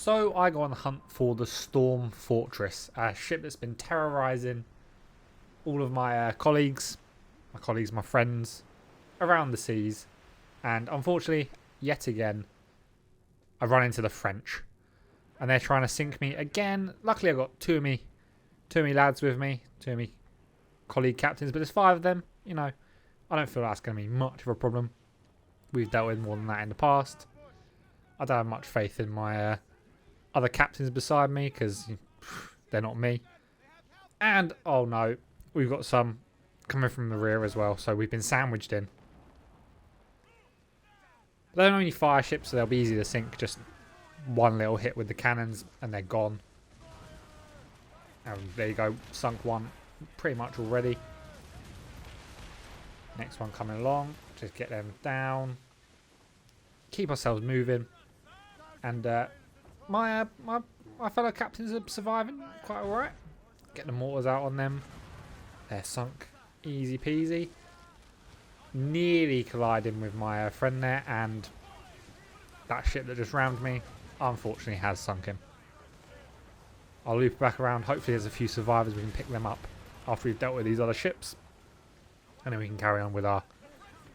So I go on the hunt for the Storm Fortress, a ship that's been terrorising all of my colleagues, my friends, around the seas. And unfortunately, yet again, I run into the French. And they're trying to sink me again. Luckily, I got two of me lads with me, two of me colleague captains, but there's five of them. You know, I don't feel that's going to be much of a problem. We've dealt with more than that in the past. I don't have much faith in my other captains beside me because they're not me. And, oh no, we've got some coming from the rear as well, so we've been sandwiched in. They're only fire ships, so they'll be easy to sink. Just one little hit with the cannons and they're gone. And there you go, sunk one pretty much already. Next one coming along, just get them down. Keep ourselves moving. And my fellow captains are surviving quite alright. Get the mortars out on them. They're sunk easy peasy. Nearly colliding with my friend there, and that ship that just rammed me unfortunately has sunk him. I'll loop back around. Hopefully there's a few survivors, we can pick them up after we've dealt with these other ships, and then we can carry on with our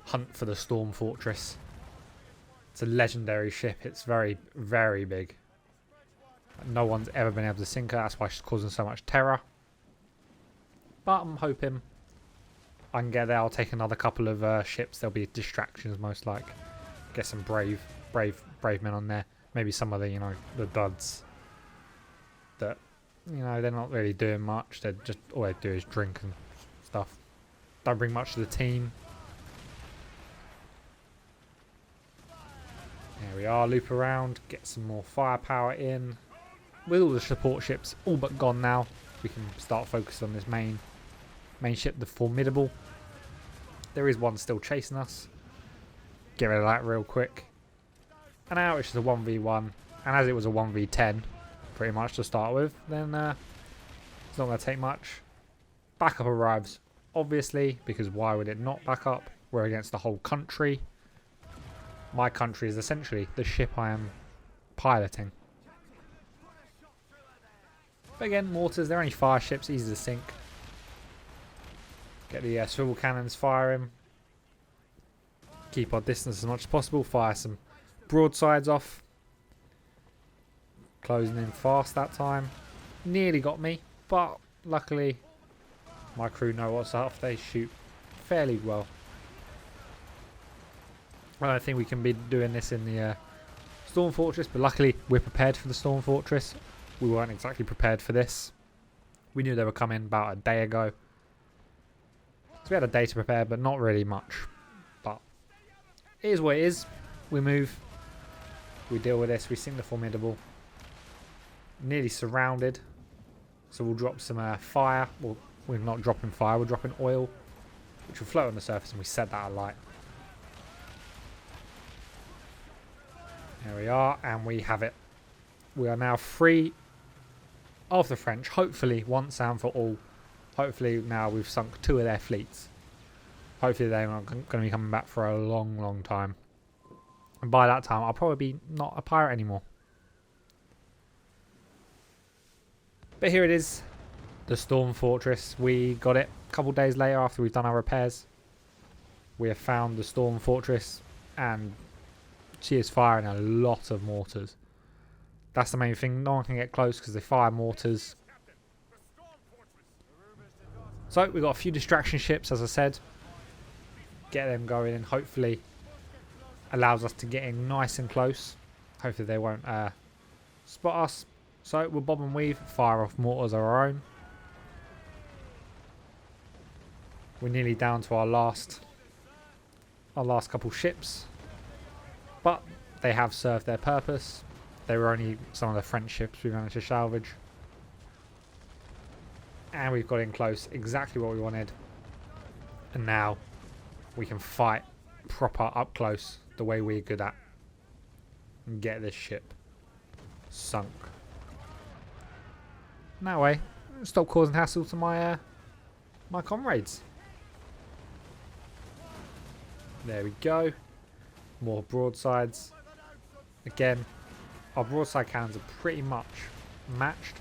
hunt for the Storm Fortress. It's a legendary ship. It's very, very big. No one's ever been able to sink her. That's why she's causing so much terror. But I'm hoping I can get there. I'll take another couple of ships. There'll be distractions most like. Get some brave men on there. Maybe some of the, you know, the duds that, you know, they're not really doing much. They're just, all they do is drink and stuff. Don't bring much to the team. There we are, loop around, get some more firepower in. With all the support ships all but gone now, we can start focusing on this main ship, the Formidable. There is one still chasing us. Get rid of that real quick. And now it's just a 1v1. And as it was a 1v10, pretty much to start with, then it's not going to take much. Backup arrives, obviously, because why would it not back up? We're against the whole country. My country is essentially the ship I am piloting. But again, mortars, they're only fire ships, easy to sink. Get the swivel cannons firing. Keep our distance as much as possible. Fire some broadsides off. Closing in fast that time. Nearly got me, but luckily my crew know what's up. They shoot fairly well. I don't think we can be doing this in the Storm Fortress, but luckily we're prepared for the Storm Fortress. We weren't exactly prepared for this. We knew they were coming about a day ago. So we had a day to prepare, but not really much. But it is what it is. We move. We deal with this. We sink the Formidable. Nearly surrounded. So we'll drop some fire. Well, we're not dropping fire. We're dropping oil, which will float on the surface, and we set that alight. There we are, and we have it. We are now free of the French, hopefully once and for all. Hopefully now we've sunk two of their fleets. Hopefully they're not going to be coming back for a long, long time. And by that time, I'll probably be not a pirate anymore. But here it is, the Storm Fortress. We got it a couple days later after we've done our repairs. We have found the Storm Fortress, and she is firing a lot of mortars. That's the main thing. No one can get close because they fire mortars. So we've got a few distraction ships, as I said. Get them going, and hopefully allows us to get in nice and close. Hopefully they won't spot us. So we'll bob and weave, fire off mortars of our own. We're nearly down to our last couple ships. But they have served their purpose. They were only some of the French ships we managed to salvage. And we've got in close, exactly what we wanted. And now we can fight proper up close, the way we're good at. And get this ship sunk. And that way, stop causing hassle to my my comrades. There we go. More broadsides. Again, our broadside cannons are pretty much matched.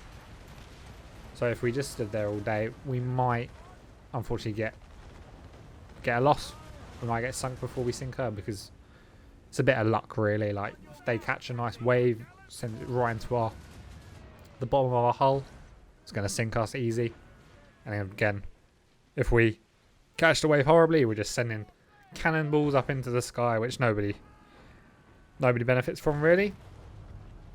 So if we just stood there all day, we might unfortunately get a loss. We might get sunk before we sink her, because it's a bit of luck really. Like if they catch a nice wave, send it right into the bottom of our hull, it's going to sink us easy. And then again, if we catch the wave horribly, we're just sending cannonballs up into the sky, which nobody benefits from really.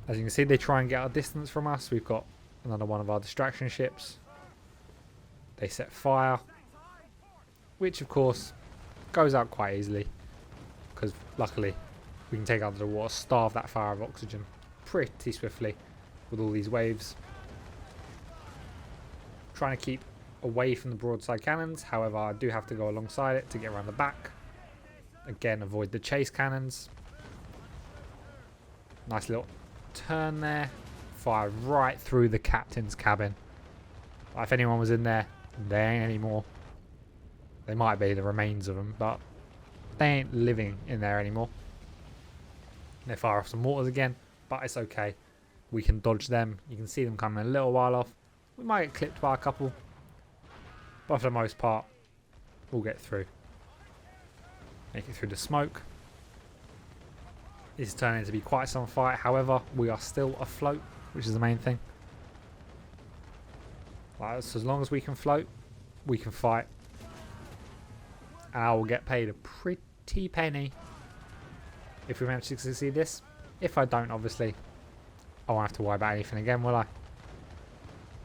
As you can see, they try and get our distance from us. We've got another one of our distraction ships. They set fire, which of course goes out quite easily, because luckily we can take out the water, starve that fire of oxygen pretty swiftly with all these waves. Trying to keep away from the broadside cannons, however I do have to go alongside it to get around the back. Again, avoid the chase cannons. Nice little turn there. Fire right through the captain's cabin. If anyone was in there, they ain't anymore. They might be the remains of them, but they ain't living in there anymore. They fire off some mortars again, but it's okay. We can dodge them. You can see them coming a little while off. We might get clipped by a couple, but for the most part, we'll get through. Make it through the smoke. This is turning to be quite some fight. However, we are still afloat, which is the main thing. Like, so as long as we can float, we can fight. And I will get paid a pretty penny if we manage to succeed this. If I don't, obviously, I won't have to worry about anything again, will I?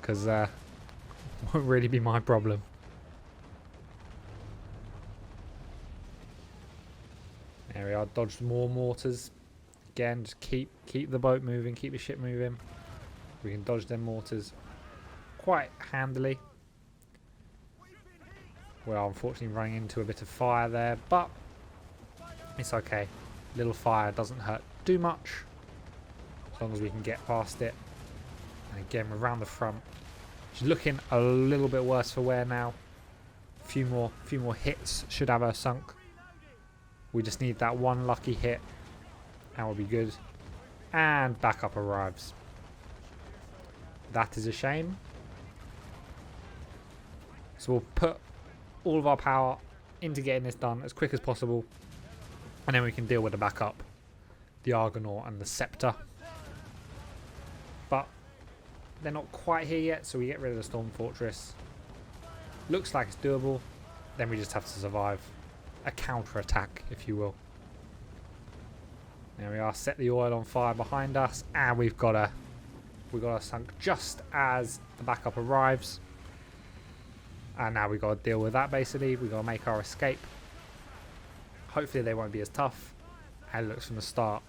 Because it won't really be my problem. There we are, dodged more mortars. Again, just keep the boat moving, keep the ship moving. We can dodge them mortars quite handily. We are unfortunately running into a bit of fire there, but it's okay. Little fire doesn't hurt too much, as long as we can get past it. And again, we're around the front. She's looking a little bit worse for wear now. A few more hits should have her sunk. We just need that one lucky hit, and we'll be good. And backup arrives. That is a shame. So we'll put all of our power into getting this done as quick as possible, and then we can deal with the backup, the Argonaut and the Scepter. But they're not quite here yet, so we get rid of the Storm Fortress. Looks like it's doable. Then we just have to survive a counter-attack, if you will. There we are, set the oil on fire behind us, and we've got her sunk just as the backup arrives. And now we've got to deal with that basically. We've got to make our escape. Hopefully they won't be as tough. And it looks from the start,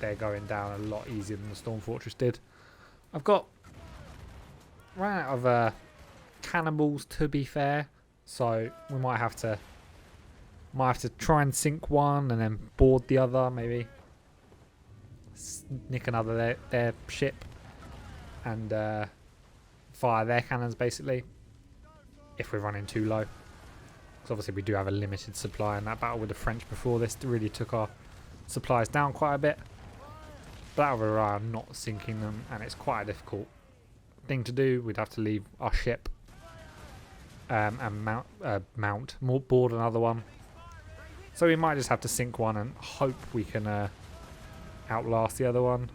they're going down a lot easier than the Storm Fortress did. I've ran out of cannonballs, to be fair, so we might have to try and sink one and then board the other, maybe nick another their ship and fire their cannons basically, if we're running too low. Because obviously we do have a limited supply, and that battle with the French before this really took our supplies down quite a bit. But out of Iraq, I'm not sinking them, and it's quite a difficult thing to do. We'd have to leave our ship and board another one. So we might just have to sink one and hope we can outlast the other one.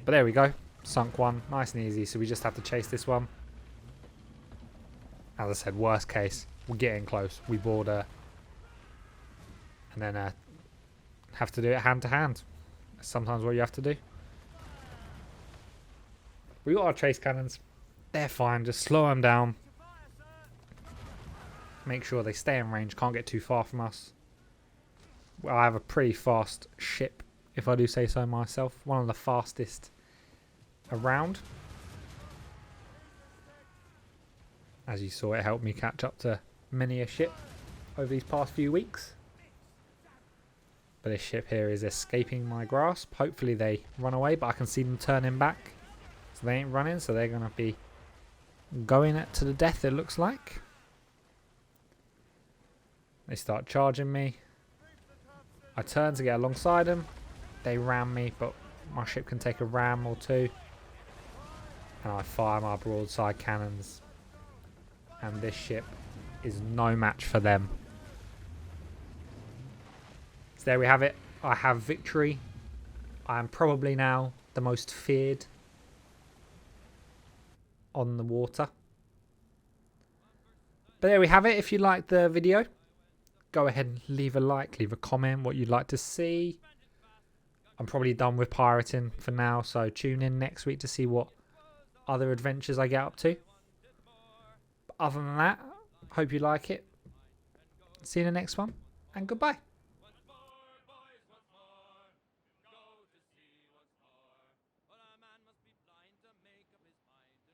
But there we go, sunk one, nice and easy. So we just have to chase this one. As I said, worst case, we're getting close. We board her, and then have to do it hand to hand. That's sometimes what you have to do. We got our chase cannons. They're fine. Just slow them down. Make sure they stay in range. Can't get too far from us. Well, I have a pretty fast ship, if I do say so myself. One of the fastest around. As you saw, it helped me catch up to many a ship over these past few weeks. But this ship here is escaping my grasp. Hopefully they run away, but I can see them turning back. So they ain't running, so they're going to be going it to the death, it looks like. They start charging me. I turn to get alongside them. they ram me, but my ship can take a ram or two. And I fire my broadside cannons. And this ship is no match for them. So there we have it. I have victory. I am probably now the most feared on the water. But there we have it. If you liked the video, go ahead and leave a like, leave a comment what you'd like to see. I'm probably done with pirating for now, so tune in next week to see what other adventures I get up to. But other than that, hope you like it. See you in the next one, and goodbye.